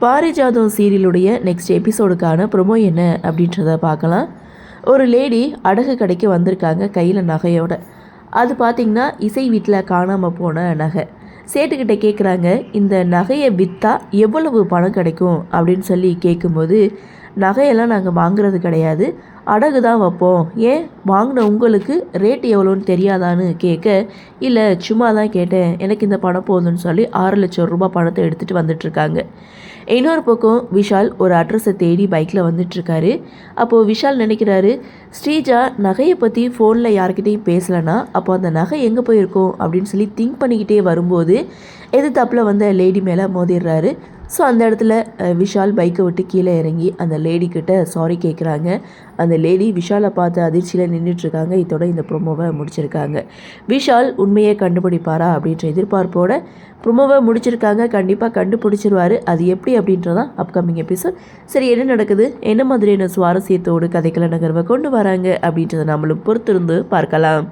பாரிஜாதம் சீரியலுடைய next எபிசோடுக்கான promo என்ன அப்படின்றத பார்க்கலாம். ஒரு லேடி அடகு கடைக்கு வந்திருக்காங்க கையில் நகையோட. அது பார்த்திங்கன்னா இசை வீட்டில் காணாமல் போன நகை. சேட்டுக்கிட்ட கேட்குறாங்க, இந்த நகையை விற்றா எவ்வளவு பணம் கிடைக்கும் அப்படின்னு சொல்லி கேட்கும்போது, நகையெல்லாம் நாங்கள் வாங்குறது கிடையாது, அடகு தான் வைப்போம். ஏன் வாங்கின உங்களுக்கு ரேட்டு எவ்வளோன்னு தெரியாதான்னு கேட்க, இல்லை சும்மா தான் கேட்டேன், எனக்கு இந்த பணம் போதும்னு சொல்லி 6 லட்சம் ரூபாய் பணத்தை எடுத்துகிட்டு வந்துட்டுருக்காங்க. இன்னொரு பக்கம் விஷால் ஒரு அட்ரஸை தேடி பைக்கில் வந்துட்டுருக்காரு. அப்போது விஷால் நினைக்கிறாரு, ஸ்ரீஜா நகையை பற்றி ஃபோனில் யார்கிட்டையும் பேசலைன்னா அப்போ அந்த நகை எங்கே போயிருக்கோம் அப்படின்னு சொல்லி திங்க் பண்ணிக்கிட்டே வரும்போது எதிர்த்தாப்பில் வந்த லேடி மேலே மோதிடுறாரு. ஸோ அந்த இடத்துல விஷால் பைக்கை விட்டு கீழே இறங்கி அந்த லேடிக்கிட்ட சாரி கேட்குறாங்க. அந்த லேடி விஷாலை பார்த்து அதிர்ச்சியில் நின்றுட்டுருக்காங்க. இதோட இந்த ப்ரொமோவை முடிச்சிருக்காங்க. விஷால் உண்மையை கண்டுபிடிப்பாரா அப்படின்ற எதிர்பார்ப்போட ப்ரொமோவை முடிச்சிருக்காங்க. கண்டிப்பாக கண்டுபிடிச்சிருவார். அது எப்படி அப்படின்றதான் அப்கமிங் எபிசோட். சரி, என்ன நடக்குது, என்ன மாதிரியான சுவாரஸ்யத்தோடு கதைக்கள நகர்வை கொண்டு வராங்க அப்படின்றத நம்மளும் பொறுத்திருந்து பார்க்கலாம்.